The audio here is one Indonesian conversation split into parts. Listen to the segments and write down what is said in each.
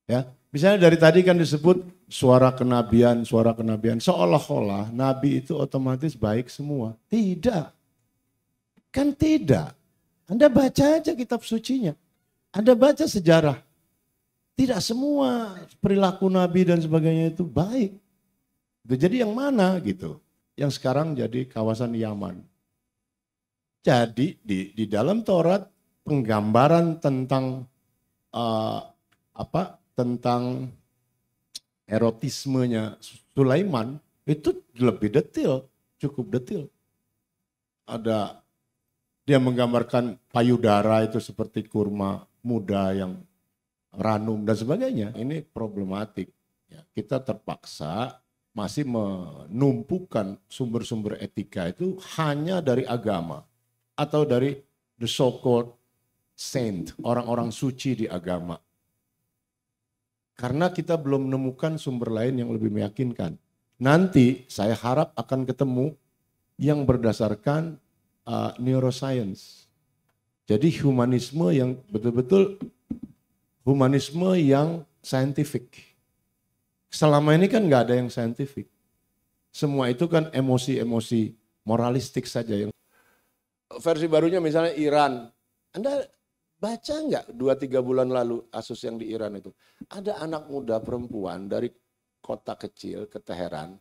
Ya, misalnya dari tadi kan disebut suara kenabian, seolah-olah nabi itu otomatis baik semua. Tidak, kan tidak. Anda baca aja kitab sucinya. Anda baca sejarah. Tidak semua perilaku nabi dan sebagainya itu baik. Jadi yang mana gitu? Yang sekarang jadi kawasan Yaman. Jadi di dalam Taurat penggambaran tentang tentang erotismenya Sulaiman itu lebih detail, cukup detail. Ada dia menggambarkan payudara itu seperti kurma muda yang ranum dan sebagainya. Ini problematik. Ya, kita terpaksa masih menumpukan sumber-sumber etika itu hanya dari agama atau dari the so-called saint, orang-orang suci di agama. Karena kita belum menemukan sumber lain yang lebih meyakinkan. Nanti saya harap akan ketemu yang berdasarkan neuroscience. Jadi humanisme yang betul-betul humanisme yang scientific. Selama ini kan nggak ada yang scientific. Semua itu kan emosi-emosi moralistik saja. Yang versi barunya misalnya Iran. Anda baca nggak 2-3 bulan lalu kasus yang di Iran itu? Ada anak muda perempuan dari kota kecil ke Teheran.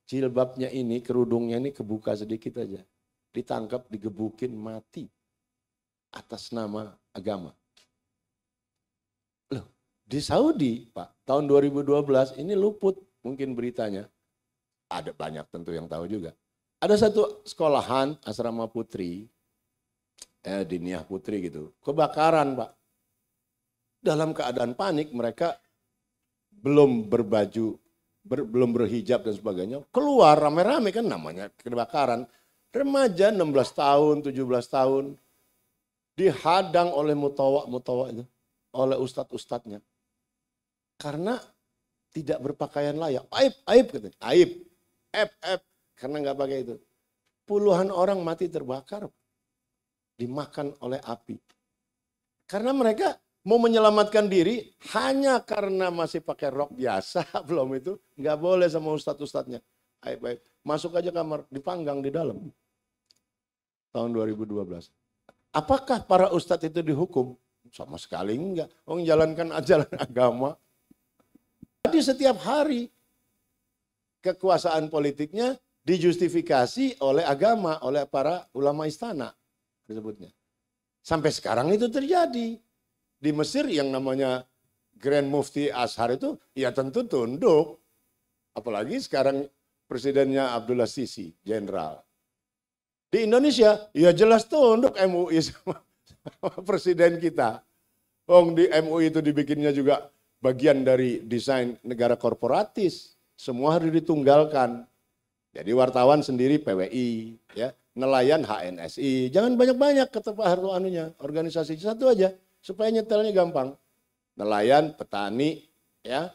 Jilbabnya ini, kerudungnya ini kebuka sedikit aja. Ditangkap, digebukin, mati. Atas nama agama. Loh, di Saudi, Pak, tahun 2012 ini luput mungkin beritanya. Ada banyak tentu yang tahu juga. Ada satu sekolahan asrama putri, Diniyah Putri gitu, kebakaran Pak. Dalam keadaan panik mereka belum berbaju, belum berhijab dan sebagainya. Keluar rame-rame kan namanya kebakaran. Remaja 16 tahun, 17 tahun dihadang oleh mutawak itu, oleh ustadz-ustadznya. Karena tidak berpakaian layak. Aib katanya. Aib. Karena nggak pakai itu. Puluhan orang mati terbakar. Dimakan oleh api. Karena mereka mau menyelamatkan diri hanya karena masih pakai rok biasa. Belum itu nggak boleh sama ustadz-ustadznya. Aib. Masuk aja kamar, dipanggang di dalam. Tahun 2012. Apakah para ustadz itu dihukum? Sama sekali enggak. Menjalankan ajaran agama. Jadi setiap hari kekuasaan politiknya dijustifikasi oleh agama, oleh para ulama istana disebutnya. Sampai sekarang itu terjadi. Di Mesir yang namanya Grand Mufti Azhar itu ya tentu tunduk. Apalagi sekarang presidennya Abdullah Sisi, jenderal. Di Indonesia ya jelas tunduk MUI sama presiden kita. Di MUI itu dibikinnya juga bagian dari desain negara korporatis. Semua harus ditunggalkan. Jadi wartawan sendiri PWI, ya, nelayan HNSI. Jangan banyak-banyak kata Pak Harto anunya, organisasi satu aja supaya nyetelnya gampang. Nelayan, petani, ya,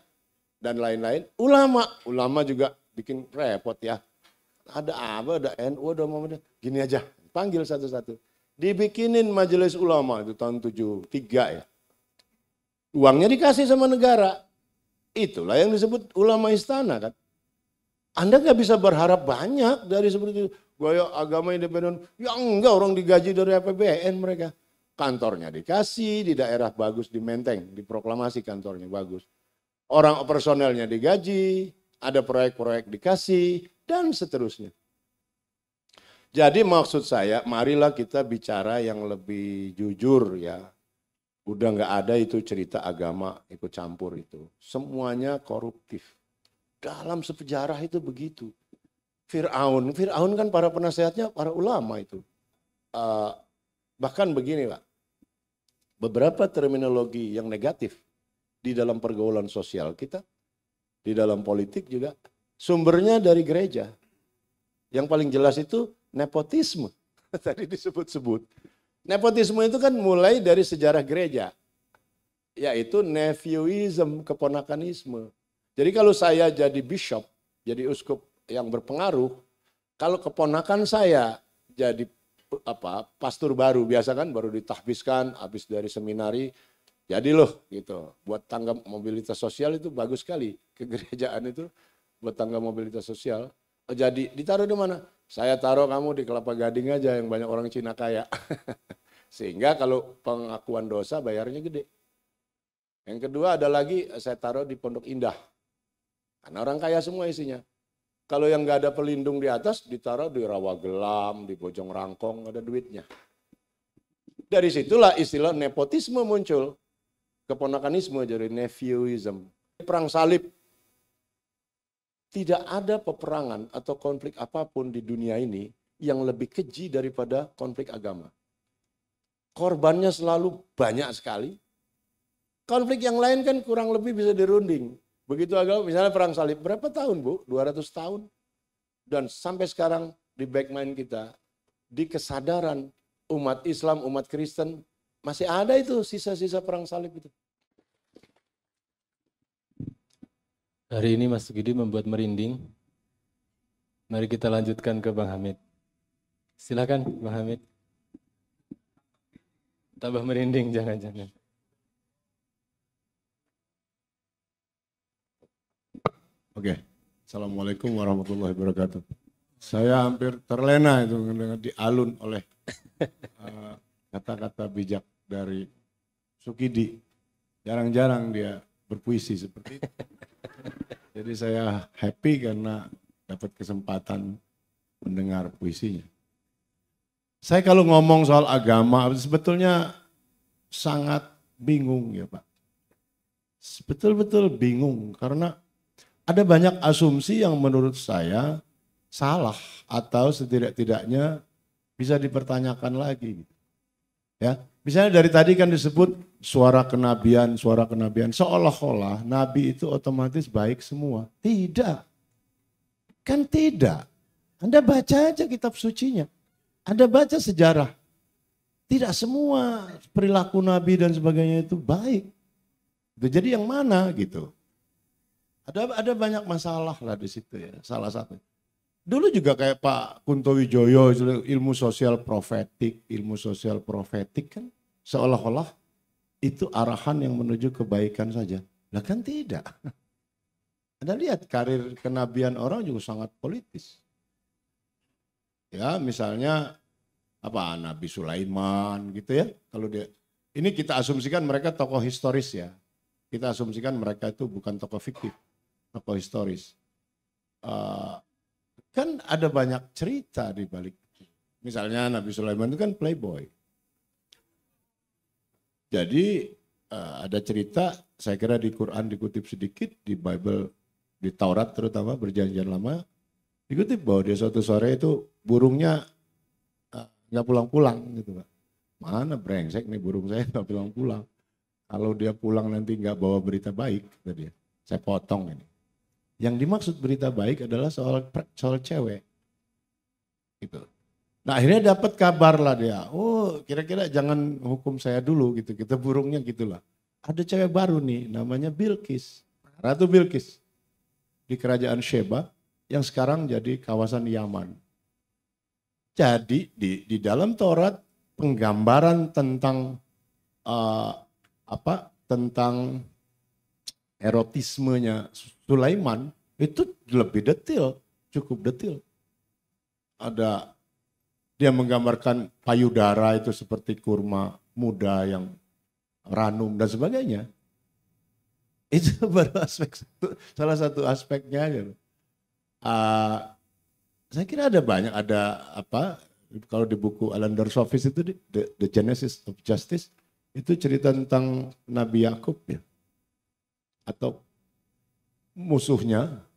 dan lain-lain. Ulama juga bikin repot ya. Ada apa, ada NU, ada Muhammadiyah. Gini aja, panggil satu-satu. Dibikinin majelis ulama itu tahun 73 ya. Uangnya dikasih sama negara. Itulah yang disebut ulama istana kan. Anda nggak bisa berharap banyak dari seperti itu. Gaya agama independen, ya enggak, orang digaji dari APBN mereka. Kantornya dikasih, di daerah bagus, di Menteng, diproklamasi kantornya bagus. Orang personelnya digaji, ada proyek-proyek dikasih, dan seterusnya. Jadi maksud saya, marilah kita bicara yang lebih jujur ya. Udah nggak ada itu cerita agama ikut campur itu. Semuanya koruptif. Dalam sejarah itu begitu. Fir'aun kan para penasehatnya para ulama itu. Bahkan begini Pak, beberapa terminologi yang negatif di dalam pergaulan sosial kita, di dalam politik juga, sumbernya dari gereja. Yang paling jelas itu nepotisme. Tadi disebut-sebut. Nepotisme itu kan mulai dari sejarah gereja. Yaitu nephewism, keponakanisme. Jadi kalau saya jadi bishop, jadi uskup yang berpengaruh, kalau keponakan saya jadi pastor baru, biasa kan baru ditahbiskan, habis dari seminari, Jadi loh gitu, buat tangga mobilitas sosial itu bagus sekali. Kegerejaan itu buat tangga mobilitas sosial. Oh, jadi ditaruh di mana? Saya taruh kamu di Kelapa Gading aja yang banyak orang Cina kaya. Sehingga kalau pengakuan dosa bayarnya gede. Yang kedua ada lagi saya taruh di Pondok Indah. Karena orang kaya semua isinya. Kalau yang nggak ada pelindung di atas ditaruh di Rawagelam, di Bojong Rangkong, ada duitnya. Dari situlah istilah nepotisme muncul. Keponakanisme jadi nephewism. Perang salib. Tidak ada peperangan atau konflik apapun di dunia ini yang lebih keji daripada konflik agama. Korbannya selalu banyak sekali. Konflik yang lain kan kurang lebih bisa dirunding. Begitu agama, misalnya perang salib, berapa tahun Bu? 200 tahun. Dan sampai sekarang di back mind kita, di kesadaran umat Islam, umat Kristen, masih ada itu sisa-sisa perang salib itu. Hari ini Mas Gidi membuat merinding. Mari kita lanjutkan ke Bang Hamid. Silakan Bang Hamid. Tambah merinding, jangan-jangan. Oke. Assalamualaikum warahmatullahi wabarakatuh. Saya hampir terlena itu dialun oleh kata-kata bijak dari Sukidi. Jarang-jarang dia berpuisi seperti itu. Jadi saya happy karena dapat kesempatan mendengar puisinya. Saya kalau ngomong soal agama sebetulnya sangat bingung ya Pak. Betul-betul bingung karena ada banyak asumsi yang menurut saya salah atau setidak-tidaknya bisa dipertanyakan lagi. Ya, misalnya dari tadi kan disebut suara kenabian, seolah-olah nabi itu otomatis baik semua. Tidak. Kan tidak. Anda baca aja kitab sucinya. Anda baca sejarah. Tidak semua perilaku nabi dan sebagainya itu baik. Jadi yang mana gitu. Ada banyak masalah lah di situ ya, salah satu. Dulu juga kayak Pak Kunto Wijoyo, ilmu sosial profetik kan seolah-olah itu arahan yang menuju kebaikan saja. Lah kan tidak. Anda lihat karir kenabian orang juga sangat politis. Ya misalnya apa Nabi Sulaiman gitu ya. Kalau dia ini kita asumsikan mereka tokoh historis ya. Kita asumsikan mereka itu bukan tokoh fiktif, tokoh historis. Kan ada banyak cerita di balik. Misalnya Nabi Sulaiman itu kan playboy. Jadi ada cerita, saya kira di Quran dikutip sedikit, di Bible, di Taurat terutama perjanjian lama, dikutip bahwa dia suatu sore itu burungnya nggak pulang-pulang gitu Pak. Mana brengsek nih burung saya nggak pulang-pulang. Kalau dia pulang nanti nggak bawa berita baik, kata dia. Saya potong ini. Yang dimaksud berita baik adalah soal cewek. Gitu. Nah akhirnya dapat kabar lah dia. Oh kira-kira jangan hukum saya dulu gitu. Kita burungnya gitulah. Ada cewek baru nih namanya Bilqis. Ratu Bilqis. Di kerajaan Sheba yang sekarang jadi kawasan Yaman. Jadi di dalam Taurat penggambaran tentang tentang erotismenya Sulaiman itu lebih detail, cukup detail. Ada dia menggambarkan payudara itu seperti kurma muda yang ranum dan sebagainya. Itu baru salah satu aspeknya aja. Saya kira ada banyak, ada kalau di buku Alan Dershowitz itu The Genesis of Justice itu cerita tentang Nabi Yakub ya. Atau musuhnya,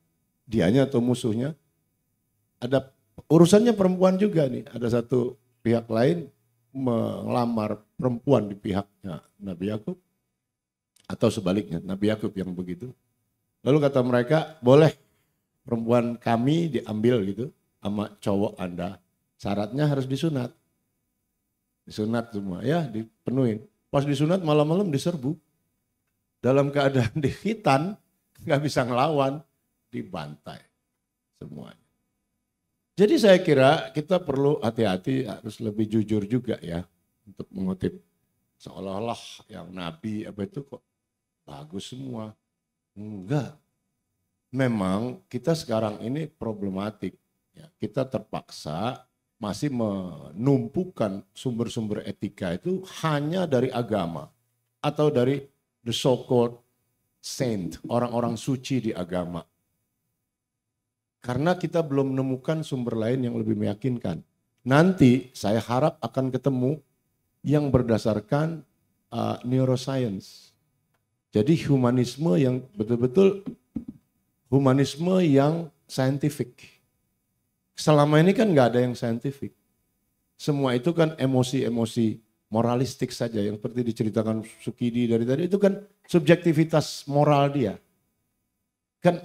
dianya atau musuhnya, ada urusannya perempuan juga nih. Ada satu pihak lain melamar perempuan di pihaknya Nabi Yakub, atau sebaliknya Nabi Yakub yang begitu. Lalu kata mereka, boleh perempuan kami diambil gitu sama cowok Anda. Syaratnya harus disunat. Disunat semua ya, dipenuhin. Pas disunat malam-malam diserbu. Dalam keadaan dihitan, nggak bisa ngelawan, dibantai semuanya. Jadi saya kira kita perlu hati-hati, harus lebih jujur juga ya untuk mengutip Seolah-olah yang nabi apa itu kok bagus semua. Enggak. Memang kita sekarang ini problematik. Ya, kita terpaksa masih menumpukan sumber-sumber etika itu hanya dari agama atau dari the so-called saint, orang-orang suci di agama. Karena kita belum menemukan sumber lain yang lebih meyakinkan. Nanti saya harap akan ketemu yang berdasarkan neuroscience. Jadi humanisme yang betul-betul humanisme yang scientific. Selama ini kan nggak ada yang scientific. Semua itu kan emosi-emosi moralistik saja yang seperti diceritakan Sukidi dari tadi itu kan subjektivitas moral dia. Kan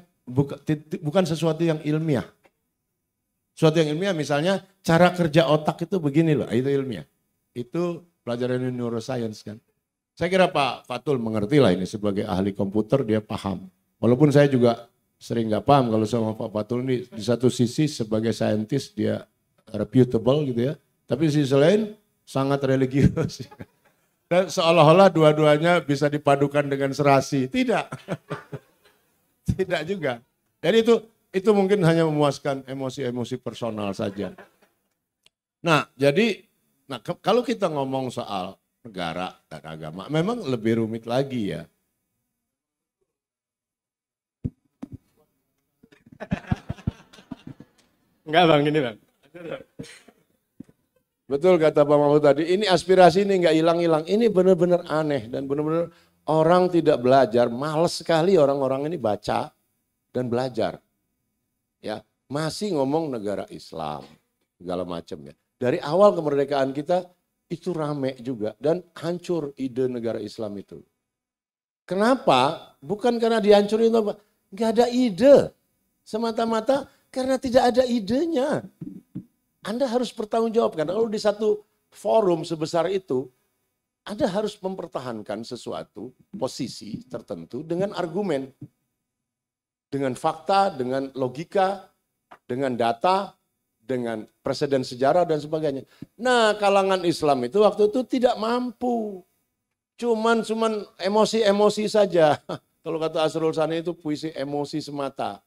bukan sesuatu yang ilmiah. Sesuatu yang ilmiah misalnya cara kerja otak itu begini loh, itu ilmiah. Itu pelajaran neuroscience kan. Saya kira Pak Fatul mengerti lah ini sebagai ahli komputer dia paham. Walaupun saya juga sering nggak paham kalau sama Pak Fatul ini di satu sisi sebagai saintis dia reputable gitu ya. Tapi di sisi lain sangat religius. Dan seolah-olah dua-duanya bisa dipadukan dengan serasi. Tidak. Tidak juga. Jadi itu mungkin hanya memuaskan emosi-emosi personal saja. Nah, jadi kalau kita ngomong soal negara dan agama, memang lebih rumit lagi ya. Enggak bang, ini bang. Betul kata Pak Mahfud tadi, ini aspirasi ini nggak hilang-hilang. Ini benar-benar aneh dan benar-benar orang tidak belajar. Males sekali orang-orang ini baca dan belajar. Ya, masih ngomong negara Islam, segala macam ya. Dari awal kemerdekaan kita itu rame juga dan hancur ide negara Islam itu. Kenapa? Bukan karena dihancurin apa? Nggak ada ide. Semata-mata karena tidak ada idenya. Anda harus bertanggungjawabkan. Kalau di satu forum sebesar itu, Anda harus mempertahankan sesuatu posisi tertentu dengan argumen, dengan fakta, dengan logika, dengan data, dengan preseden sejarah dan sebagainya. Nah, kalangan Islam itu waktu itu tidak mampu. Cuman emosi-emosi saja. Kalau kata Asrul Sani itu puisi emosi semata.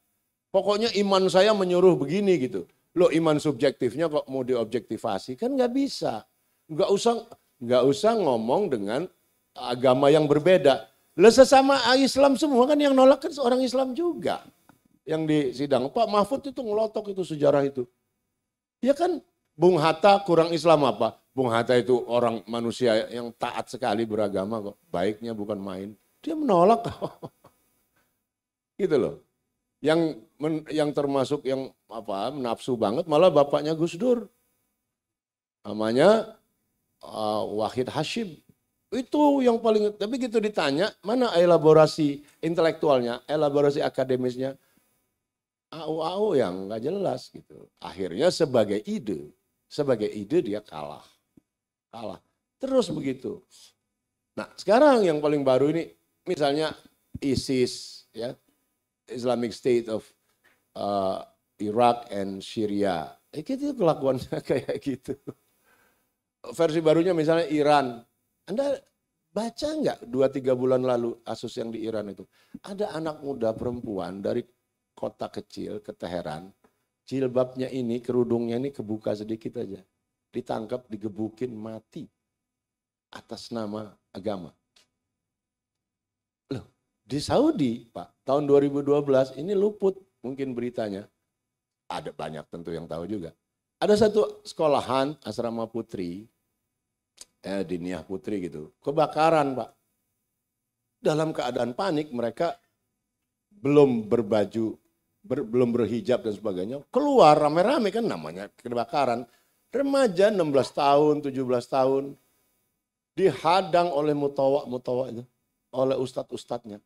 Pokoknya iman saya menyuruh begini gitu. Loh, iman subjektifnya kok mau diobjektivasi? Kan nggak bisa. Nggak usah ngomong dengan agama yang berbeda. Lah sesama Islam semua kan yang nolak kan seorang Islam juga. Yang di sidang Pak Mahfud itu ngelotok itu sejarah itu. Ya kan Bung Hatta kurang Islam apa? Bung Hatta itu orang manusia yang taat sekali beragama kok. Baiknya bukan main. Dia menolak kok. Gitu loh. Yang termasuk yang nafsu banget malah bapaknya Gus Dur. Namanya Wahid Hashim. Itu yang paling, tapi gitu ditanya, mana elaborasi intelektualnya, elaborasi akademisnya? AU yang nggak jelas gitu. Akhirnya sebagai ide dia kalah. Terus begitu. Nah, sekarang yang paling baru ini misalnya ISIS ya. Islamic State of Iraq and Syria. Itu kelakuannya kayak gitu. Versi barunya misalnya Iran. Anda baca nggak 2-3 bulan lalu kasus yang di Iran itu? Ada anak muda perempuan dari kota kecil ke Teheran. Jilbabnya ini, kerudungnya ini kebuka sedikit aja. Ditangkap, digebukin, mati. Atas nama agama. Di Saudi, Pak, tahun 2012 ini luput mungkin beritanya. Ada banyak tentu yang tahu juga. Ada satu sekolahan asrama putri, Diniyah Putri gitu, kebakaran Pak. Dalam keadaan panik mereka belum berbaju, belum berhijab dan sebagainya. Keluar rame-rame kan namanya kebakaran. Remaja 16 tahun, 17 tahun, dihadang oleh mutawa itu, oleh ustadz-ustadznya.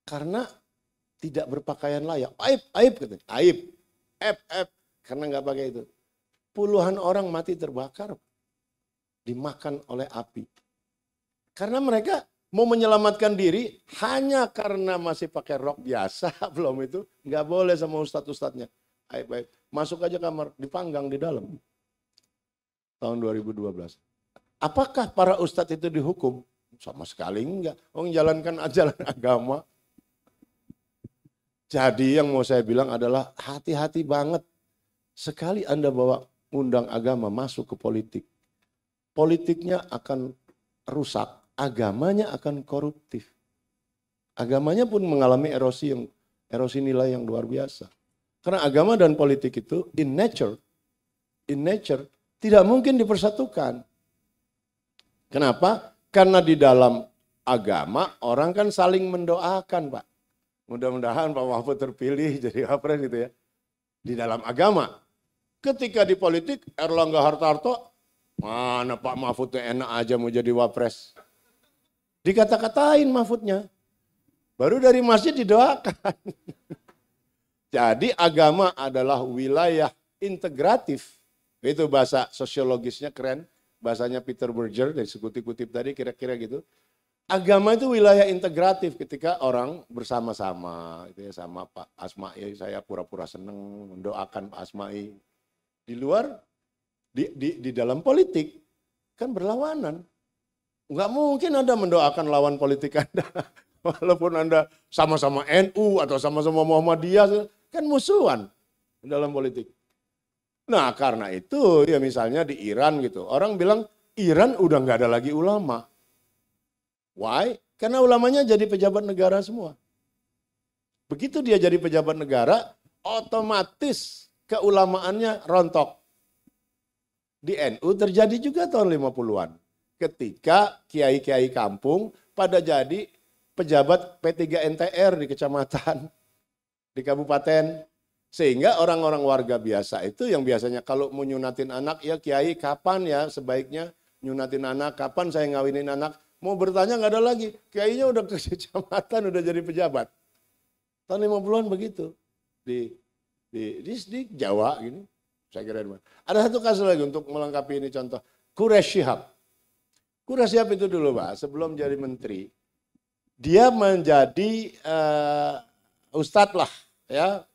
Karena tidak berpakaian layak. Aib katanya. Aib. Karena nggak pakai itu. Puluhan orang mati terbakar. Dimakan oleh api. Karena mereka mau menyelamatkan diri hanya karena masih pakai rok biasa. Belum itu. Nggak boleh sama ustadz-ustadznya. Aib. Masuk aja kamar. Dipanggang di dalam. Tahun 2012. Apakah para ustadz itu dihukum? Sama sekali enggak. Jalankan ajaran agama. Jadi yang mau saya bilang adalah hati-hati banget. Sekali Anda bawa undang agama masuk ke politik, politiknya akan rusak, agamanya akan koruptif. Agamanya pun mengalami erosi nilai yang luar biasa. Karena agama dan politik itu in nature tidak mungkin dipersatukan. Kenapa? Karena di dalam agama orang kan saling mendoakan, Pak. Mudah-mudahan Pak Mahfud terpilih jadi wapres gitu ya. Di dalam agama. Ketika di politik Erlangga Hartarto, mana Pak Mahfudnya enak aja mau jadi wapres. Dikata-katain Mahfudnya. Baru dari masjid didoakan. Jadi agama adalah wilayah integratif. Itu bahasa sosiologisnya keren. Bahasanya Peter Berger dari sekutip-kutip tadi kira-kira gitu. Agama itu wilayah integratif ketika orang bersama-sama. Itu ya sama Pak Asma'i, saya pura-pura seneng mendoakan Pak Asma'i. Di luar, di dalam politik kan berlawanan. Enggak mungkin Anda mendoakan lawan politik Anda. Walaupun Anda sama-sama NU atau sama-sama Muhammadiyah, kan musuhan dalam politik. Nah karena itu ya misalnya di Iran gitu, orang bilang Iran udah nggak ada lagi ulama. Why? Karena ulamanya jadi pejabat negara semua. Begitu dia jadi pejabat negara, otomatis keulamaannya rontok. Di NU terjadi juga tahun 50-an. Ketika kiai-kiai kampung pada jadi pejabat P3NTR di kecamatan, di kabupaten. Sehingga orang-orang warga biasa itu yang biasanya kalau mau nyunatin anak, ya kiai kapan ya sebaiknya nyunatin anak, kapan saya ngawinin anak. Mau bertanya nggak ada lagi, kiainya udah ke kecamatan, udah jadi pejabat. Tahun 50-an begitu. Di Jawa gini, saya kira. Ada satu kasus lagi untuk melengkapi ini contoh. Quraish Shihab. Quraish Shihab itu dulu Pak, sebelum jadi menteri, dia menjadi ustadz lah, ya,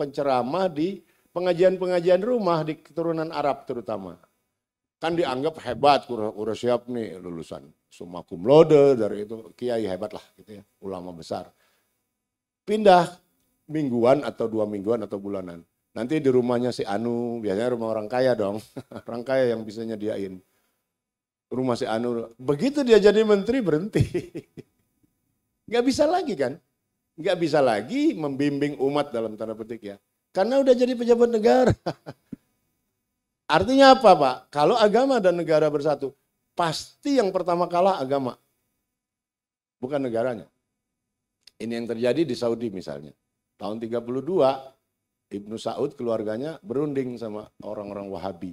penceramah di pengajian-pengajian rumah di keturunan Arab terutama. Kan dianggap hebat, Quraish Shihab nih lulusan summa cum laude, dari itu kiai hebat lah gitu ya, ulama besar. Pindah mingguan atau 2 mingguan atau bulanan. Nanti di rumahnya si Anu, biasanya rumah orang kaya dong, orang kaya yang bisa nyediain. Rumah si Anu, begitu dia jadi menteri berhenti. Nggak bisa lagi kan? Nggak bisa lagi membimbing umat dalam tanda petik ya. Karena udah jadi pejabat negara. Artinya apa Pak? Kalau agama dan negara bersatu, pasti yang pertama kalah agama. Bukan negaranya. Ini yang terjadi di Saudi misalnya. Tahun 32, Ibnu Saud keluarganya berunding sama orang-orang Wahabi.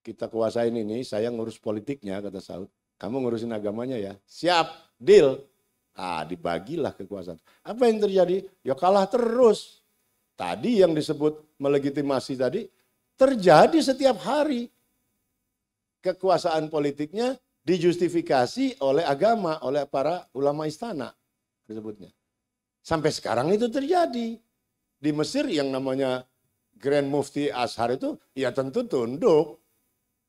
Kita kuasain ini, saya ngurus politiknya kata Saud. Kamu ngurusin agamanya ya. Siap, deal. Dibagilah kekuasaan. Apa yang terjadi? Ya kalah terus. Tadi yang disebut melegitimasi tadi terjadi setiap hari. Kekuasaan politiknya dijustifikasi oleh agama, oleh para ulama istana disebutnya. Sampai sekarang itu terjadi. Di Mesir yang namanya Grand Mufti Azhar itu ya tentu tunduk.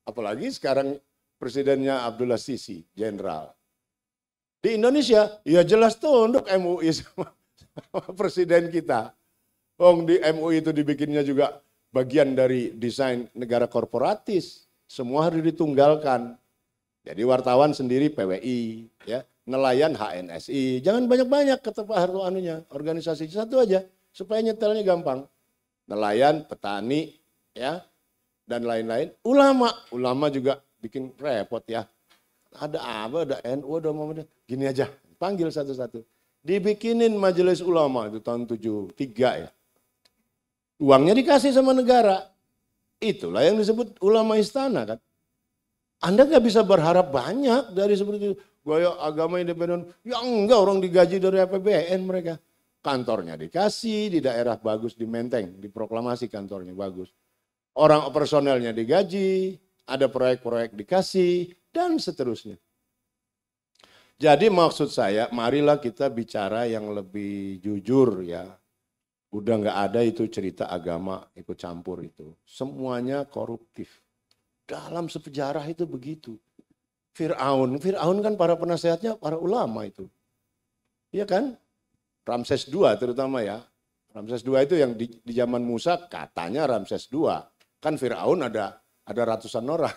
Apalagi sekarang presidennya Abdullah Sisi, jenderal. Di Indonesia, ya jelas tunduk MUI sama presiden kita. Di MUI itu dibikinnya juga bagian dari desain negara korporatis. Semua harus ditunggalkan. Jadi wartawan sendiri PWI, ya, nelayan HNSI. Jangan banyak-banyak kata Pak Harto anunya, organisasi satu aja supaya nyetelnya gampang. Nelayan, petani, ya, dan lain-lain. Ulama juga bikin repot ya. Ada apa, ada NU, ada Muhammadiyah. Gini aja, panggil satu-satu. Dibikinin majelis ulama itu tahun 73 ya. Uangnya dikasih sama negara. Itulah yang disebut ulama istana kan. Anda nggak bisa berharap banyak dari seperti itu. Gaya agama independen, ya enggak, orang digaji dari APBN mereka. Kantornya dikasih, di daerah bagus, di Menteng, diproklamasi kantornya bagus. Orang personelnya digaji, ada proyek-proyek dikasih, dan seterusnya. Jadi maksud saya, marilah kita bicara yang lebih jujur ya. Udah nggak ada itu cerita agama ikut campur itu. Semuanya koruptif. Dalam sejarah itu begitu. Fir'aun kan para penasehatnya para ulama itu. Iya kan? Ramses II terutama ya. Ramses II itu yang di zaman Musa katanya Ramses II. Kan Fir'aun ada ratusan orang.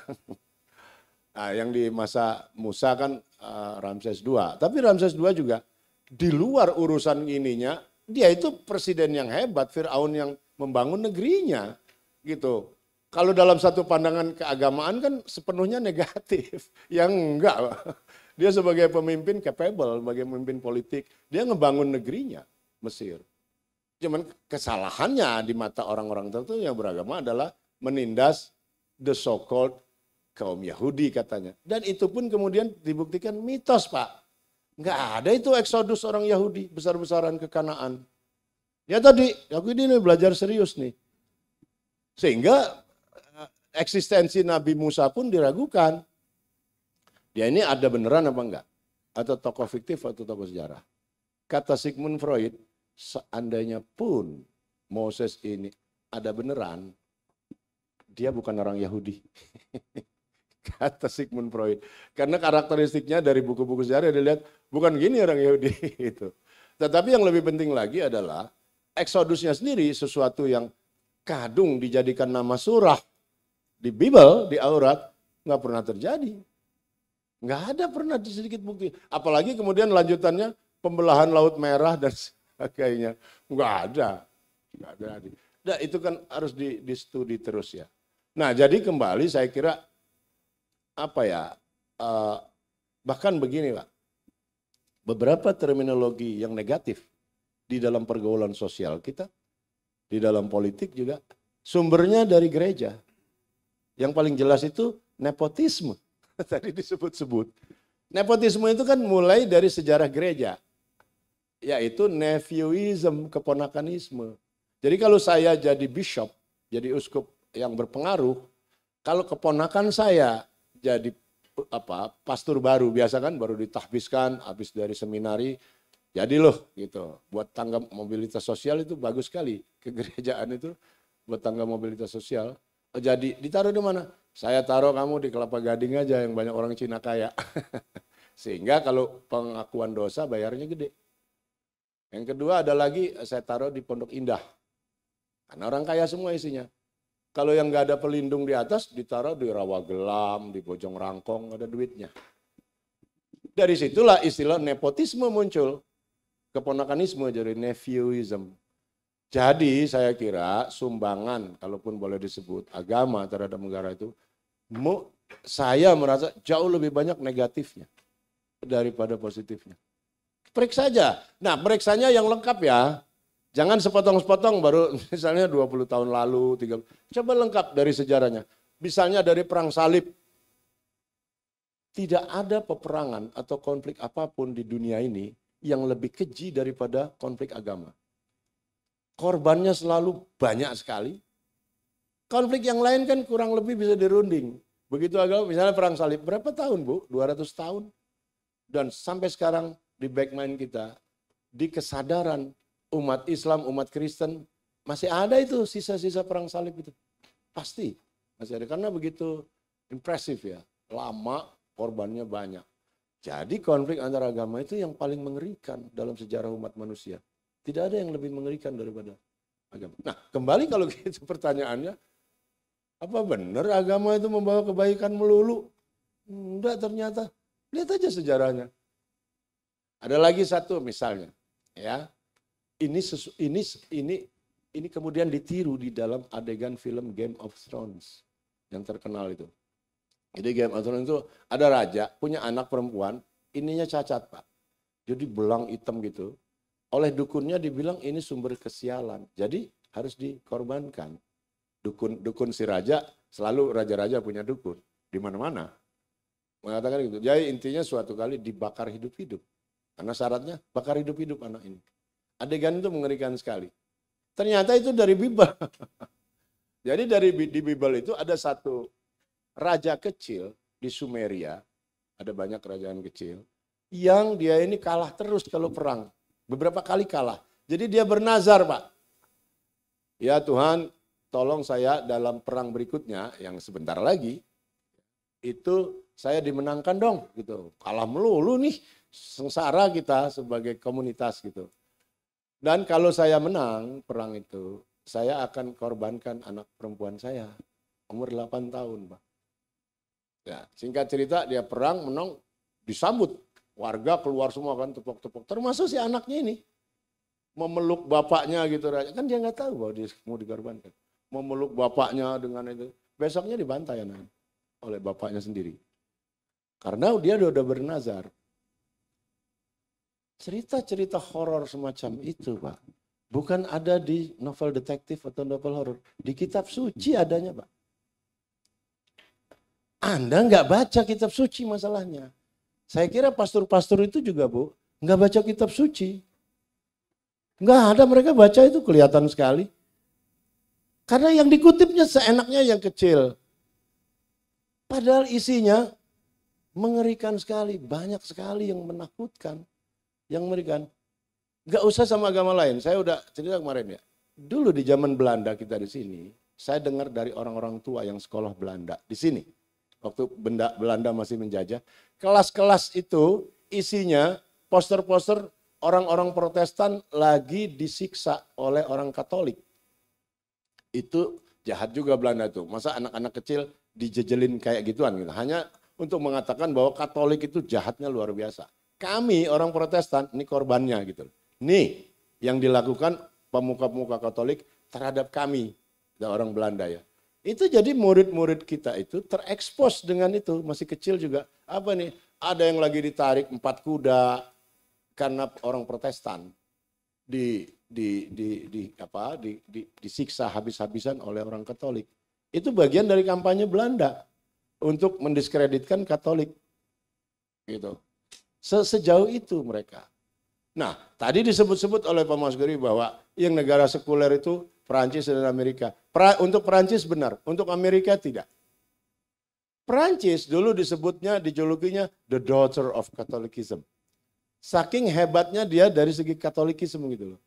Nah, yang di masa Musa kan Ramses II. Tapi Ramses II juga di luar urusan ininya, dia itu presiden yang hebat, Fir'aun yang membangun negerinya. Gitu. Kalau dalam satu pandangan keagamaan kan sepenuhnya negatif. Yang enggak. Dia sebagai pemimpin capable, sebagai pemimpin politik, dia ngebangun negerinya, Mesir. Cuman kesalahannya di mata orang-orang tertentu yang beragama adalah menindas the so-called kaum Yahudi katanya. Dan itu pun kemudian dibuktikan mitos, Pak. Enggak ada itu eksodus orang Yahudi besar-besaran ke Kanaan. Ya tadi, aku ini belajar serius nih. Sehingga eksistensi Nabi Musa pun diragukan. Dia ini ada beneran apa enggak? Atau tokoh fiktif atau tokoh sejarah. Kata Sigmund Freud, seandainya pun Moses ini ada beneran, dia bukan orang Yahudi. Kata Sigmund Freud. Karena karakteristiknya dari buku-buku sejarah dilihat, bukan gini orang Yahudi. Itu. Tetapi yang lebih penting lagi adalah, eksodusnya sendiri sesuatu yang kadung dijadikan nama surah di Bible, di Aurat, nggak pernah terjadi. Nggak ada pernah sedikit bukti. Apalagi kemudian lanjutannya pembelahan Laut Merah dan sebagainya. Nggak ada. Nggak ada. Nah, itu kan harus di studi terus ya. Nah jadi kembali saya kira bahkan begini Pak. Beberapa terminologi yang negatif di dalam pergaulan sosial kita, di dalam politik juga, sumbernya dari gereja. Yang paling jelas itu nepotisme. Tadi disebut-sebut. Nepotisme itu kan mulai dari sejarah gereja. Yaitu nephewism, keponakanisme. Jadi kalau saya jadi bishop, jadi uskup yang berpengaruh, kalau keponakan saya jadi pastor baru, biasa kan baru ditahbiskan, habis dari seminari, jadi loh gitu. Buat tangga mobilitas sosial itu bagus sekali. Kegerejaan itu buat tangga mobilitas sosial. Jadi ditaruh di mana? Saya taruh kamu di Kelapa Gading aja yang banyak orang Cina kaya. Sehingga kalau pengakuan dosa bayarnya gede. Yang kedua ada lagi saya taruh di Pondok Indah. Karena orang kaya semua isinya. Kalau yang nggak ada pelindung di atas ditaruh di Rawagelam, di Bojong Rangkong, ada duitnya. Dari situlah istilah nepotisme muncul. Keponakanisme jadi nephewism. Jadi saya kira sumbangan, kalaupun boleh disebut agama terhadap negara itu, saya merasa jauh lebih banyak negatifnya daripada positifnya. Periksa aja. Nah periksanya yang lengkap ya. Jangan sepotong-sepotong baru misalnya 20 tahun lalu, 30. Coba lengkap dari sejarahnya. Misalnya dari Perang Salib. Tidak ada peperangan atau konflik apapun di dunia ini yang lebih keji daripada konflik agama. Korbannya selalu banyak sekali. Konflik yang lain kan kurang lebih bisa dirunding. Begitu agama, misalnya Perang Salib, berapa tahun Bu? 200 tahun. Dan sampai sekarang di back mind kita, di kesadaran umat Islam, umat Kristen, masih ada itu sisa-sisa Perang Salib itu. Pasti masih ada, karena begitu impresif ya. Lama, korbannya banyak. Jadi konflik antara agama itu yang paling mengerikan dalam sejarah umat manusia. Tidak ada yang lebih mengerikan daripada agama. Nah, kembali kalau gitu pertanyaannya, apa benar agama itu membawa kebaikan melulu? Enggak ternyata. Lihat aja sejarahnya. Ada lagi satu misalnya, ya. Ini kemudian ditiru di dalam adegan film Game of Thrones yang terkenal itu. Jadi Game of Thrones itu ada raja punya anak perempuan, ininya cacat Pak. Jadi belang hitam gitu. Oleh dukunnya dibilang ini sumber kesialan. Jadi harus dikorbankan. Dukun si raja, selalu raja-raja punya dukun. Di mana-mana. Mengatakan gitu. Jadi intinya suatu kali dibakar hidup-hidup. Karena syaratnya bakar hidup-hidup anak ini. Adegan itu mengerikan sekali. Ternyata itu dari Bible. Jadi di Bible itu ada satu raja kecil di Sumeria. Ada banyak kerajaan kecil. Yang dia ini kalah terus kalau perang. Beberapa kali kalah. Jadi dia bernazar Pak. Ya Tuhan, tolong saya dalam perang berikutnya yang sebentar lagi, itu saya dimenangkan dong gitu. Kalah melulu nih, sengsara kita sebagai komunitas gitu. Dan kalau saya menang perang itu, saya akan korbankan anak perempuan saya, umur 8 tahun, Pak. Ya, singkat cerita dia perang, menang, disambut. Warga keluar semua kan, tepuk-tepuk. Termasuk si anaknya ini. Memeluk bapaknya gitu. Kan dia nggak tahu bahwa dia mau dikorbankan. Memeluk bapaknya dengan itu. Besoknya dibantai anaknya oleh bapaknya sendiri. Karena dia udah bernazar. Cerita-cerita horor semacam itu, Pak, bukan ada di novel detektif atau novel horor. Di kitab suci adanya, Pak. Anda nggak baca kitab suci masalahnya. Saya kira pastor-pastor itu juga, Bu, nggak baca kitab suci. Nggak ada, mereka baca itu kelihatan sekali. Karena yang dikutipnya seenaknya yang kecil. Padahal isinya mengerikan sekali, banyak sekali yang menakutkan. Yang mengerikan. Nggak usah sama agama lain, saya udah cerita kemarin ya. Dulu di zaman Belanda kita di sini, saya dengar dari orang-orang tua yang sekolah Belanda di sini. Waktu Belanda masih menjajah, kelas-kelas itu isinya poster-poster orang-orang Protestan lagi disiksa oleh orang Katolik. Itu jahat juga Belanda tuh. Masa anak-anak kecil dijejelin kayak gituan gitu. Hanya untuk mengatakan bahwa Katolik itu jahatnya luar biasa. Kami orang Protestan ini korbannya gitu. Nih yang dilakukan pemuka-pemuka Katolik terhadap kami, orang Belanda ya. Itu jadi murid-murid kita itu terekspos dengan itu, masih kecil juga. Apa nih? Ada yang lagi ditarik 4 kuda karena orang Protestan disiksa habis-habisan oleh orang Katolik. Itu bagian dari kampanye Belanda untuk mendiskreditkan Katolik. Gitu. Sejauh itu mereka. Nah, tadi disebut-sebut oleh Pak Mas Geri bahwa yang negara sekuler itu Perancis dan Amerika. Untuk Perancis benar, untuk Amerika tidak. Perancis dulu disebutnya, dijulukinya the daughter of Catholicism. Saking hebatnya dia dari segi Katolikisme gitu loh.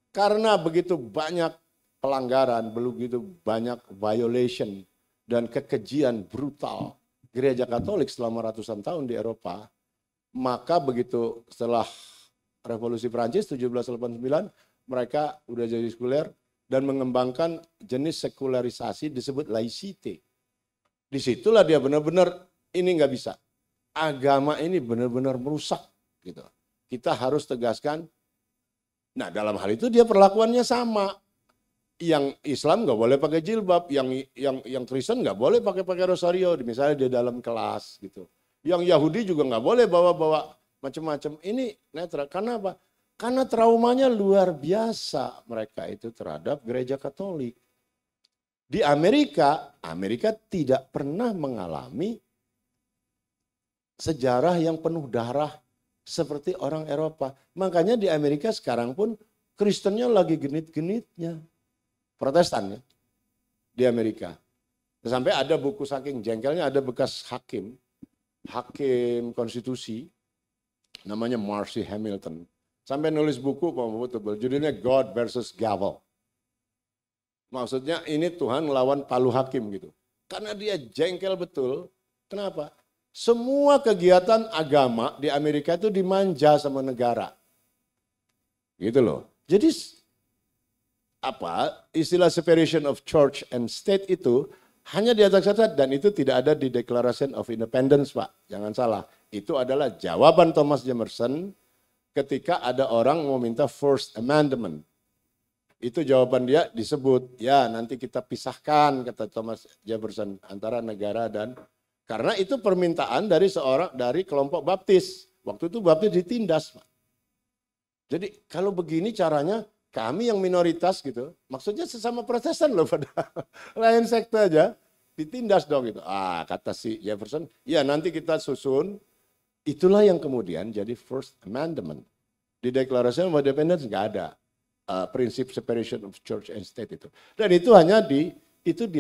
Karena begitu banyak pelanggaran, begitu banyak violation dan kekejian brutal gereja Katolik selama ratusan tahun di Eropa, maka begitu setelah Revolusi Prancis 1789, mereka udah jadi sekuler dan mengembangkan jenis sekularisasi disebut laicite. Disitulah dia benar-benar ini nggak bisa. Agama ini benar-benar merusak gitu. Kita harus tegaskan. Nah dalam hal itu dia perlakuannya sama. Yang Islam nggak boleh pakai jilbab, yang Kristen nggak boleh pakai rosario, misalnya di dalam kelas gitu. Yang Yahudi juga nggak boleh bawa-bawa macam-macam. Ini netral. Karena apa? Karena traumanya luar biasa mereka itu terhadap gereja Katolik. Di Amerika tidak pernah mengalami sejarah yang penuh darah seperti orang Eropa. Makanya di Amerika sekarang pun Kristennya lagi genit-genitnya. Protestan ya, di Amerika. Sampai ada buku saking jengkelnya, ada bekas hakim konstitusi, namanya Marcy Hamilton. Sampai nulis buku, judulnya God versus Gavel. Maksudnya ini Tuhan melawan palu hakim gitu. Karena dia jengkel betul. Kenapa? Semua kegiatan agama di Amerika itu dimanja sama negara. Gitu loh. Jadi istilah separation of church and state itu hanya di atas kertas dan itu tidak ada di Declaration of Independence, Pak. Jangan salah. Itu adalah jawaban Thomas Jefferson ketika ada orang mau minta First Amendment. Itu jawaban dia disebut, ya nanti kita pisahkan, kata Thomas Jefferson, antara negara dan, karena itu permintaan dari kelompok baptis. Waktu itu baptis ditindas, Pak. Jadi kalau begini caranya, kami yang minoritas gitu, maksudnya sesama Protestan loh, pada lain sekte aja, ditindas dong gitu. Kata si Jefferson, ya nanti kita susun. Itulah yang kemudian jadi First Amendment. Di Declaration of Independence nggak ada prinsip separation of church and state itu. Dan itu hanya di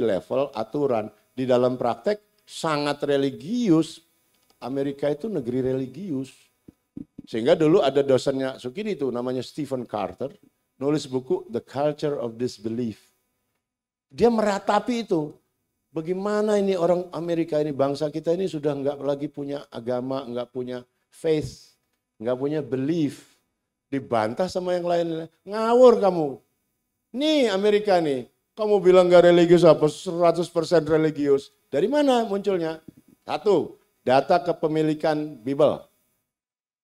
level aturan. Di dalam praktek sangat religius. Amerika itu negeri religius. Sehingga dulu ada dosennya Sukidi itu namanya Stephen Carter, nulis buku The Culture of Disbelief. Dia meratapi itu Bagaimana ini orang Amerika ini, bangsa kita ini sudah nggak lagi punya agama, nggak punya faith, nggak punya belief. Dibantah sama yang lain, ngawur kamu. Nih Amerika nih, kamu bilang nggak religius apa, 100% religius. Dari mana munculnya? Satu, data kepemilikan Bible.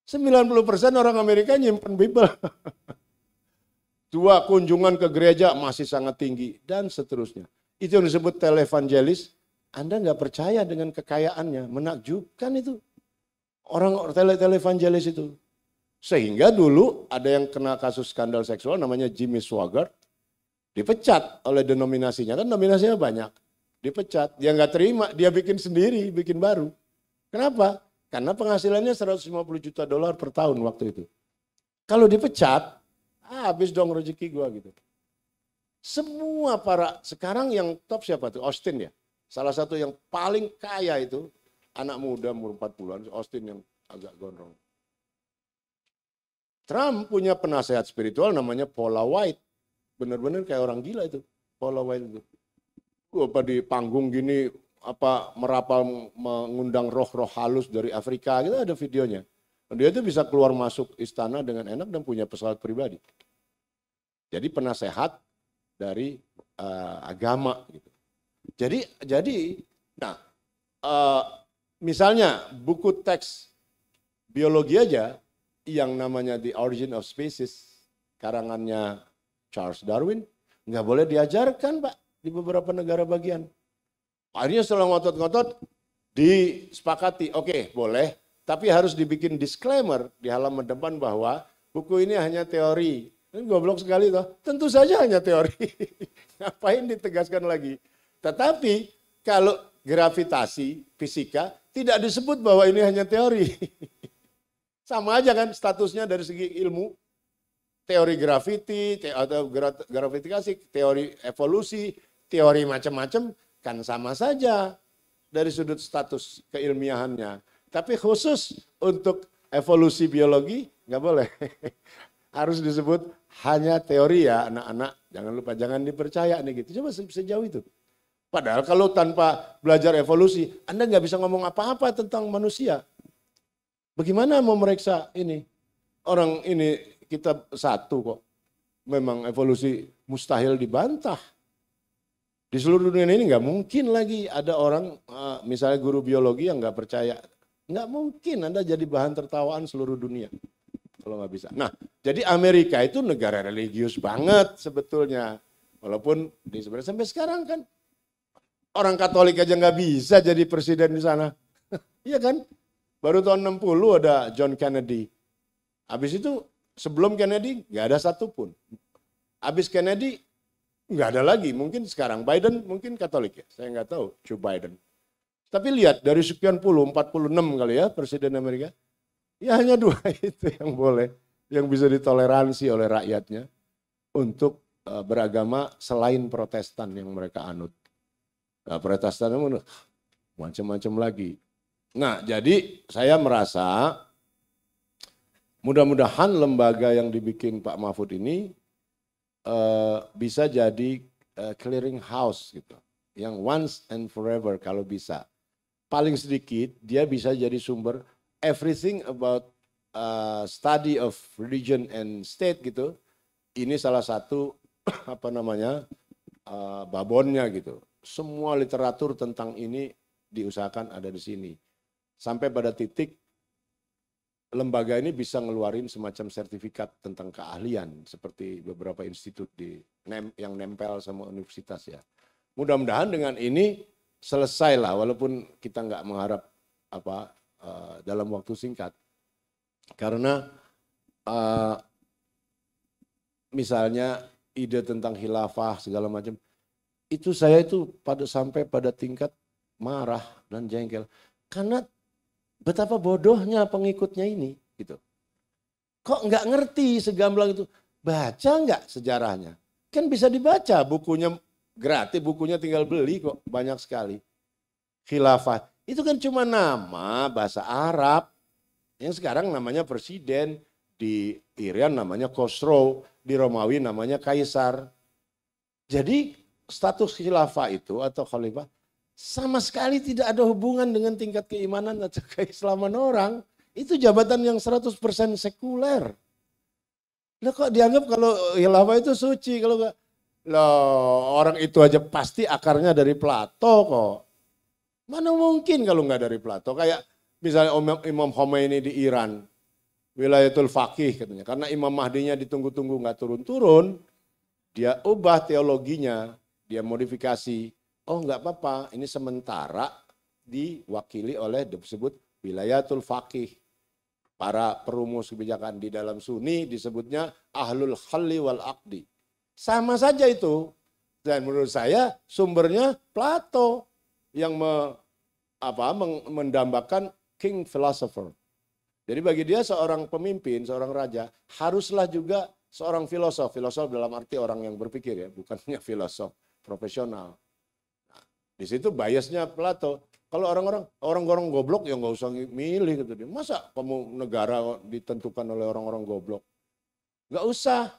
90% orang Amerika nyimpen Bible. Dua, kunjungan ke gereja masih sangat tinggi, dan seterusnya. Itu yang disebut televangelis. Anda nggak percaya dengan kekayaannya, menakjubkan itu. Orang televangelis itu. Sehingga dulu ada yang kena kasus skandal seksual namanya Jimmy Swaggart. Dipecat oleh denominasinya, kan denominasinya banyak. Dipecat, dia nggak terima, dia bikin sendiri, bikin baru. Kenapa? Karena penghasilannya 150 juta dolar per tahun waktu itu. Kalau dipecat, habis dong rezeki gua gitu. Semua sekarang yang top siapa tuh? Austin ya. Salah satu yang paling kaya itu, anak muda umur 40-an, Austin yang agak gondrong. Trump punya penasehat spiritual namanya Paula White. Benar-benar kayak orang gila itu, Paula White itu. Apa di panggung gini, merapal mengundang roh-roh halus dari Afrika, gitu ada videonya. Dia itu bisa keluar masuk istana dengan enak dan punya pesawat pribadi. Jadi penasehat dari agama gitu. Jadi nah misalnya buku teks biologi aja yang namanya The Origin of Species karangannya Charles Darwin nggak boleh diajarkan Pak di beberapa negara bagian. Akhirnya setelah ngotot-ngotot disepakati, oke, boleh, tapi harus dibikin disclaimer di halaman depan bahwa buku ini hanya teori. Ini goblok sekali toh. Tentu saja hanya teori. Ngapain ditegaskan lagi? Tetapi kalau gravitasi, fisika tidak disebut bahwa ini hanya teori. Sama aja kan statusnya dari segi ilmu. Teori graviti, atau gravifikasi, teori evolusi, teori macam-macam kan sama saja dari sudut status keilmiahannya. Tapi khusus untuk evolusi biologi nggak boleh. Harus disebut hanya teori ya anak-anak. Jangan lupa, jangan dipercaya nih gitu. Coba sejauh itu. Padahal kalau tanpa belajar evolusi, Anda nggak bisa ngomong apa-apa tentang manusia. Bagaimana mau meriksa ini? Orang ini kita satu kok. Memang evolusi mustahil dibantah. Di seluruh dunia ini nggak mungkin lagi ada orang, misalnya guru biologi yang nggak percaya. Nggak mungkin Anda jadi bahan tertawaan seluruh dunia. Kalau nggak bisa. Nah, jadi Amerika itu negara religius banget sebetulnya. Walaupun sebenarnya sampai sekarang kan orang Katolik aja nggak bisa jadi presiden di sana. Iya kan? Baru tahun 60 ada John Kennedy. Habis itu sebelum Kennedy nggak ada satupun. Habis Kennedy nggak ada lagi. Mungkin sekarang Biden mungkin Katolik ya. Saya nggak tahu Joe Biden. Tapi lihat dari sekian puluh, 46 kali ya presiden Amerika. Ya hanya dua itu yang boleh, yang bisa ditoleransi oleh rakyatnya untuk beragama selain Protestan yang mereka anut. Nah, Protestan itu macam-macam lagi. Nah, jadi saya merasa mudah-mudahan lembaga yang dibikin Pak Mahfud ini bisa jadi clearing house gitu, yang once and forever kalau bisa. Paling sedikit dia bisa jadi sumber everything about study of religion and state gitu. Ini salah satu babonnya gitu. Semua literatur tentang ini diusahakan ada di sini. Sampai pada titik lembaga ini bisa ngeluarin semacam sertifikat tentang keahlian seperti beberapa institut yang nempel sama universitas ya. Mudah-mudahan dengan ini selesai lah, walaupun kita nggak mengharap dalam waktu singkat. Karena misalnya ide tentang khilafah segala macam, itu saya itu sampai pada tingkat marah dan jengkel. Karena betapa bodohnya pengikutnya ini gitu. Kok nggak ngerti segamblang itu? Baca nggak sejarahnya? Kan bisa dibaca, bukunya gratis, bukunya tinggal beli kok, banyak sekali. Khilafah itu kan cuma nama bahasa Arab, yang sekarang namanya presiden, di Iran namanya Khosrow, di Romawi namanya Kaisar. Jadi status khilafah itu atau khalifah sama sekali tidak ada hubungan dengan tingkat keimanan atau keislaman orang. Itu jabatan yang 100% sekuler. Lah kok dianggap kalau khilafah itu suci, kalau enggak, loh orang itu aja pasti akarnya dari Plato kok. Mana mungkin kalau nggak dari Plato, kayak misalnya Imam Khomeini di Iran, wilayatul faqih katanya, karena Imam Mahdinya ditunggu-tunggu nggak turun-turun, dia ubah teologinya, dia modifikasi, oh nggak apa-apa, ini sementara diwakili oleh disebut wilayatul faqih. Para perumus kebijakan di dalam Sunni disebutnya ahlul khalli wal aqdi. Sama saja itu. Dan menurut saya sumbernya Plato yang mendambakan king philosopher. Jadi bagi dia seorang pemimpin, seorang raja haruslah juga seorang filosof. Filosof dalam arti orang yang berpikir ya, bukannya filosof profesional. Nah, di situ biasnya Plato. Kalau orang-orang goblok ya nggak usah milih gitu dia. Masa kamu negara ditentukan oleh orang-orang goblok? Nggak usah.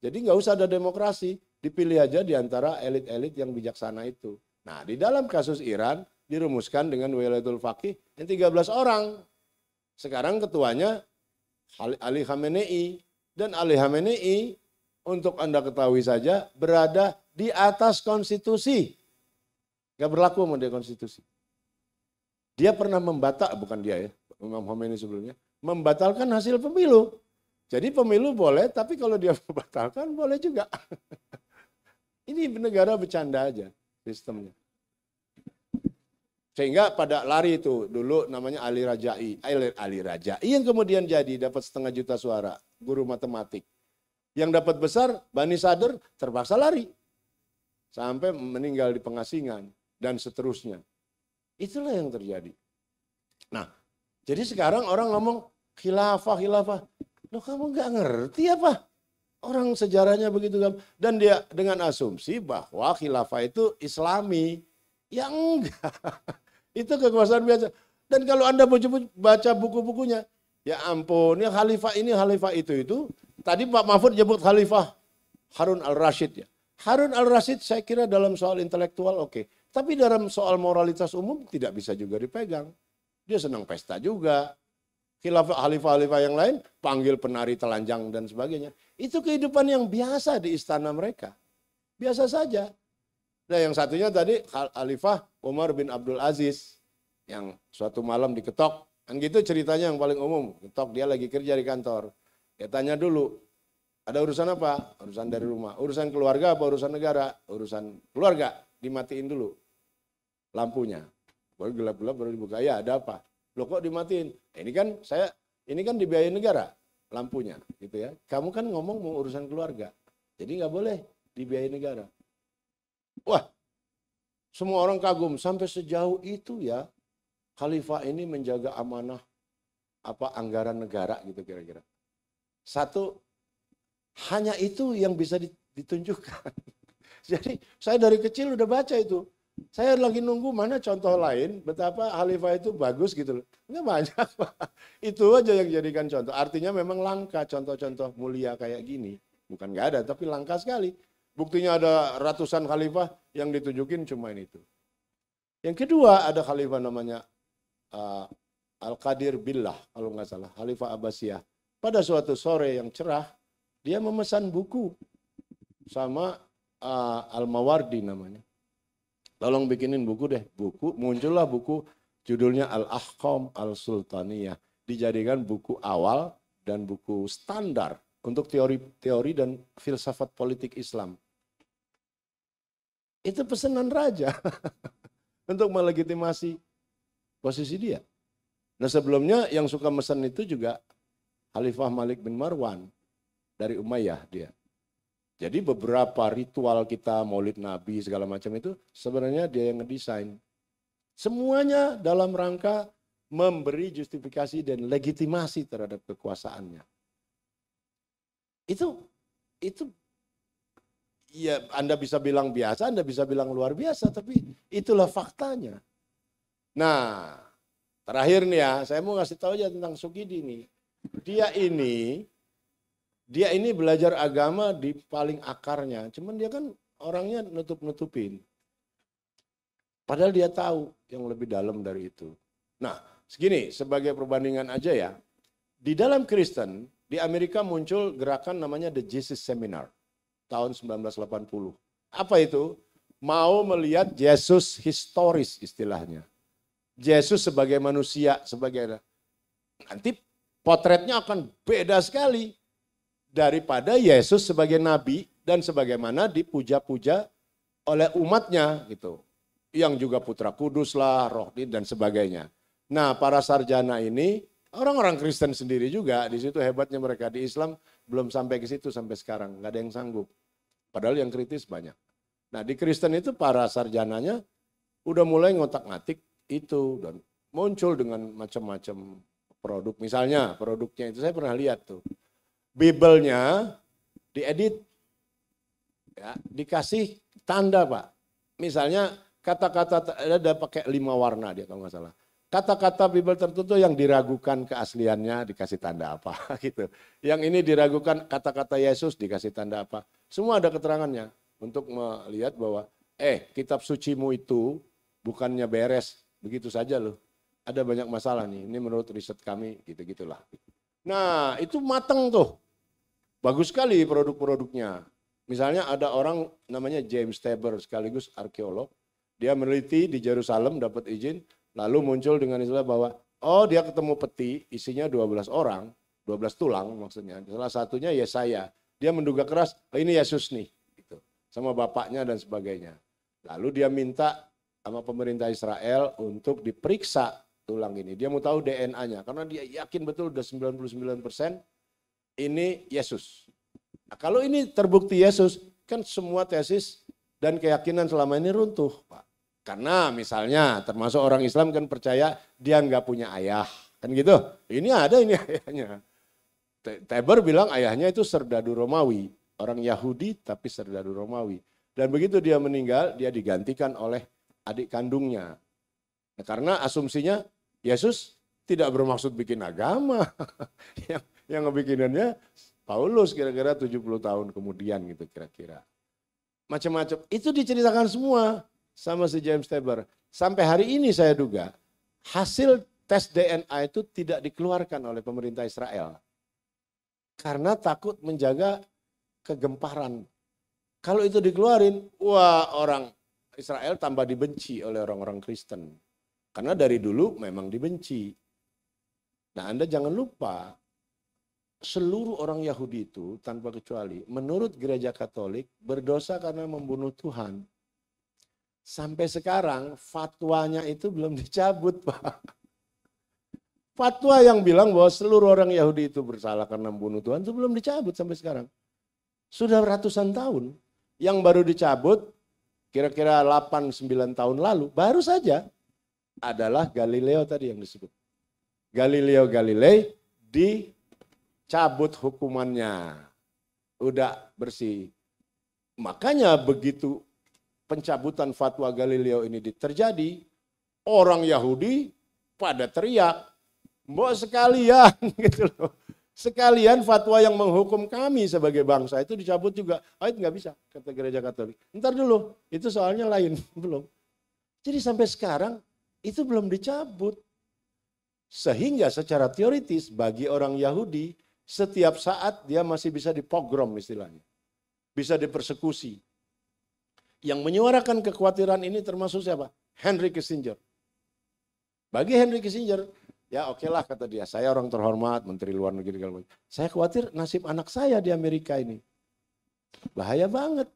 Jadi nggak usah ada demokrasi. Dipilih aja di antara elit-elit yang bijaksana itu. Nah di dalam kasus Iran dirumuskan dengan wilayatul faqih yang 13 orang. Sekarang ketuanya Ali Khamenei. Dan Ali Khamenei untuk Anda ketahui saja berada di atas konstitusi. Nggak berlaku sama dia konstitusi. Dia pernah bukan dia ya, Imam Khomeini sebelumnya, membatalkan hasil pemilu. Jadi pemilu boleh, tapi kalau dia membatalkan boleh juga. Ini negara bercanda aja sistemnya. Sehingga pada lari itu, dulu namanya Ali Rajai. Ali Rajai yang kemudian jadi dapat 500 juta suara, guru matematik. Yang dapat besar, Bani Sadr terpaksa lari. Sampai meninggal di pengasingan dan seterusnya. Itulah yang terjadi. Nah, jadi sekarang orang ngomong khilafah. Loh kamu nggak ngerti apa? Orang sejarahnya begitu. Dan dia dengan asumsi bahwa khilafah itu Islami. Ya enggak. Itu kekuasaan biasa. Dan kalau Anda baca buku-bukunya, ya ampun, ya khalifah ini, khalifah itu. Tadi Pak Mahfud nyebut khalifah Harun al-Rashid ya. Harun al-Rashid saya kira dalam soal intelektual oke. Tapi dalam soal moralitas umum tidak bisa juga dipegang. Dia senang pesta juga. Khalifah-khalifah yang lain panggil penari telanjang dan sebagainya. Itu kehidupan yang biasa di istana mereka. Biasa saja. Nah yang satunya tadi Khalifah Umar bin Abdul Aziz. Yang suatu malam diketok. Kan gitu ceritanya yang paling umum. Ketok dia lagi kerja di kantor. Dia tanya dulu. Ada urusan apa? Urusan dari rumah. Urusan keluarga apa urusan negara? Urusan keluarga. Dimatiin dulu lampunya. Baru gelap-gelap baru dibuka. Ya ada apa? Loh kok dimatiin? Ini kan dibiayai negara lampunya gitu ya. Kamu kan ngomong mau urusan keluarga. Jadi nggak boleh dibiayai negara. Wah, semua orang kagum sampai sejauh itu ya. Khalifah ini menjaga amanah anggaran negara gitu kira-kira. Satu, hanya itu yang bisa ditunjukkan. Jadi saya dari kecil udah baca itu. Saya lagi nunggu mana contoh lain betapa khalifah itu bagus gitu loh. Nggak banyak. Itu aja yang jadikan contoh. Artinya memang langka contoh-contoh mulia kayak gini. Bukan nggak ada, tapi langka sekali. Buktinya ada ratusan khalifah yang ditunjukin cuma ini itu. Yang kedua ada khalifah namanya Al-Qadir Billah kalau nggak salah. Khalifah Abbasiyah. Pada suatu sore yang cerah dia memesan buku sama Al-Mawardi namanya. Tolong bikinin buku deh. Muncullah buku judulnya Al-Ahkam Al-Sultaniyah. Dijadikan buku awal dan buku standar untuk teori dan filsafat politik Islam. Itu pesanan raja untuk melegitimasi posisi dia. Nah sebelumnya yang suka mesen itu juga Khalifah Malik bin Marwan dari Umayyah dia. Jadi beberapa ritual kita, maulid Nabi segala macam itu sebenarnya dia yang ngedesain. Semuanya dalam rangka memberi justifikasi dan legitimasi terhadap kekuasaannya. Itu ya Anda bisa bilang biasa, Anda bisa bilang luar biasa, tapi itulah faktanya. Nah, terakhir nih ya, saya mau ngasih tahu aja tentang Sukidi nih. Dia ini belajar agama di paling akarnya, cuman dia kan orangnya nutup-nutupin. Padahal dia tahu yang lebih dalam dari itu. Nah, segini sebagai perbandingan aja ya. Di dalam Kristen, di Amerika muncul gerakan namanya The Jesus Seminar tahun 1980. Apa itu? Mau melihat Yesus historis istilahnya. Yesus sebagai manusia, sebagai nanti potretnya akan beda sekali daripada Yesus sebagai nabi dan sebagaimana dipuja-puja oleh umatnya gitu. Yang juga putra kudus lah, roh dan sebagainya. Nah, para sarjana ini orang-orang Kristen sendiri juga, di situ hebatnya mereka. Di Islam belum sampai ke situ sampai sekarang, nggak ada yang sanggup. Padahal yang kritis banyak. Nah, di Kristen itu para sarjananya udah mulai ngotak-ngatik itu dan muncul dengan macam-macam produk. Misalnya produknya itu saya pernah lihat tuh. Bibelnya diedit, ya, dikasih tanda Pak. Misalnya kata-kata ada pakai 5 warna dia kalau nggak salah. Kata-kata Bible tertentu yang diragukan keasliannya dikasih tanda apa gitu. Yang ini diragukan kata-kata Yesus dikasih tanda apa. Semua ada keterangannya untuk melihat bahwa kitab sucimu itu bukannya beres begitu saja loh. Ada banyak masalah nih. Ini menurut riset kami gitu-gitulah. Nah, itu matang tuh. Bagus sekali produk-produknya. Misalnya ada orang namanya James Tabor sekaligus arkeolog. Dia meneliti di Yerusalem dapat izin. Lalu muncul dengan istilah bahwa, dia ketemu peti, isinya 12 orang, 12 tulang maksudnya. Salah satunya Yesaya. Dia menduga keras, ini Yesus nih. Gitu. Sama bapaknya dan sebagainya. Lalu dia minta sama pemerintah Israel untuk diperiksa tulang ini. Dia mau tahu DNA-nya, karena dia yakin betul udah 99% ini Yesus. Nah, kalau ini terbukti Yesus, kan semua tesis dan keyakinan selama ini runtuh, Pak. Karena misalnya termasuk orang Islam kan percaya dia nggak punya ayah, kan gitu. Ini ada ini ayahnya. Tabor bilang ayahnya itu serdadu Romawi, orang Yahudi tapi serdadu Romawi. Dan begitu dia meninggal, dia digantikan oleh adik kandungnya. Nah, karena asumsinya Yesus tidak bermaksud bikin agama. yang ngebikinannya Paulus kira-kira 70 tahun kemudian gitu kira-kira. Macam-macam. Itu diceritakan semua sama si James Tabor. Sampai hari ini saya duga hasil tes DNA itu tidak dikeluarkan oleh pemerintah Israel. Karena takut menjaga kegemparan. Kalau itu dikeluarin, wah orang Israel tambah dibenci oleh orang-orang Kristen. Karena dari dulu memang dibenci. Nah, Anda jangan lupa, seluruh orang Yahudi itu tanpa kecuali menurut gereja Katolik berdosa karena membunuh Tuhan. Sampai sekarang fatwanya itu belum dicabut, Pak. Fatwa yang bilang bahwa seluruh orang Yahudi itu bersalah karena membunuh Tuhan itu belum dicabut sampai sekarang. Sudah ratusan tahun. Yang baru dicabut kira-kira 8-9 tahun lalu, baru saja adalah Galileo tadi yang disebut. Galileo Galilei dicabut hukumannya. Udah bersih. Makanya begitu pencabutan fatwa Galileo ini terjadi, orang Yahudi pada teriak, "Mbok sekalian," gitu loh. Sekalian fatwa yang menghukum kami sebagai bangsa itu dicabut juga. Itu nggak bisa, kata gereja Katolik. Ntar dulu, itu soalnya lain, belum. Jadi sampai sekarang itu belum dicabut. Sehingga secara teoritis bagi orang Yahudi, setiap saat dia masih bisa dipogrom istilahnya. Bisa dipersekusi. Yang menyuarakan kekhawatiran ini termasuk siapa? Henry Kissinger. Bagi Henry Kissinger, ya oke lah kata dia, saya orang terhormat, menteri luar negeri. Saya khawatir nasib anak saya di Amerika ini. Bahaya banget.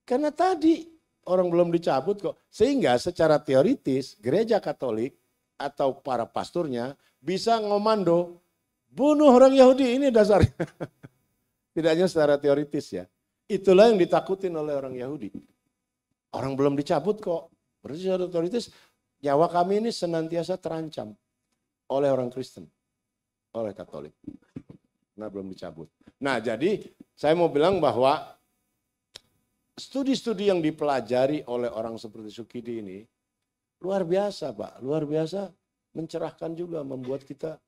Karena tadi orang belum dicabut kok. Sehingga secara teoritis gereja Katolik atau para pasturnya bisa ngomando, bunuh orang Yahudi, ini dasarnya. Tidak hanya secara teoritis ya. Itulah yang ditakutin oleh orang Yahudi. Orang belum dicabut kok. Berarti secara otoritas nyawa kami ini senantiasa terancam oleh orang Kristen, oleh Katolik. Nah belum dicabut. Nah jadi saya mau bilang bahwa studi-studi yang dipelajari oleh orang seperti Sukidi ini luar biasa Pak. Luar biasa mencerahkan juga, membuat kita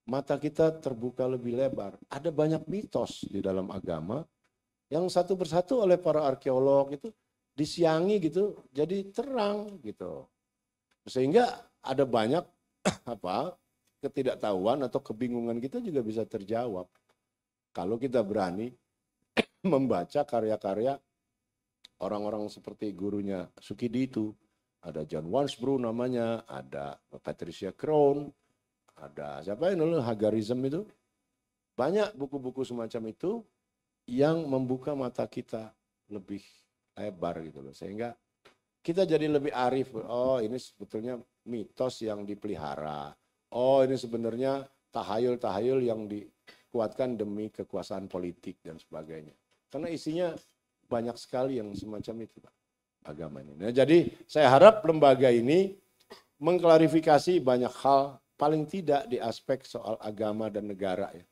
mata kita terbuka lebih lebar. Ada banyak mitos di dalam agama yang satu persatu oleh para arkeolog itu disiangi gitu, jadi terang gitu. Sehingga ada banyak ketidaktahuan atau kebingungan kita juga bisa terjawab kalau kita berani membaca karya-karya orang-orang seperti gurunya Sukidi itu. Ada John Wansbrough namanya, ada Patricia Crown, ada siapa yang dulu Hagarism itu. Banyak buku-buku semacam itu yang membuka mata kita lebih lebar gitu loh. Sehingga kita jadi lebih arif. Oh, ini sebetulnya mitos yang dipelihara. Oh, ini sebenarnya tahayul-tahayul yang dikuatkan demi kekuasaan politik dan sebagainya. Karena isinya banyak sekali yang semacam itu, Pak, agama ini. Nah, jadi saya harap lembaga ini mengklarifikasi banyak hal, paling tidak di aspek soal agama dan negara ya,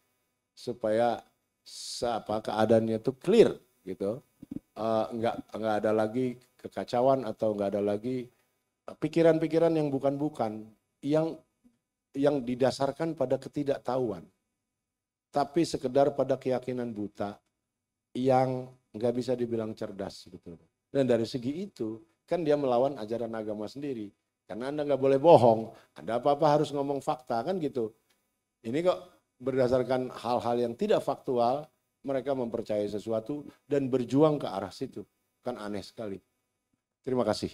supaya keadaannya itu clear gitu, nggak ada lagi kekacauan atau nggak ada lagi pikiran-pikiran yang bukan-bukan, yang didasarkan pada ketidaktahuan, tapi sekedar pada keyakinan buta yang nggak bisa dibilang cerdas gitu. Dan dari segi itu kan dia melawan ajaran agama sendiri. Karena Anda nggak boleh bohong, Anda apa-apa harus ngomong fakta kan gitu. Ini kok berdasarkan hal-hal yang tidak faktual, mereka mempercayai sesuatu dan berjuang ke arah situ. Kan aneh sekali. Terima kasih.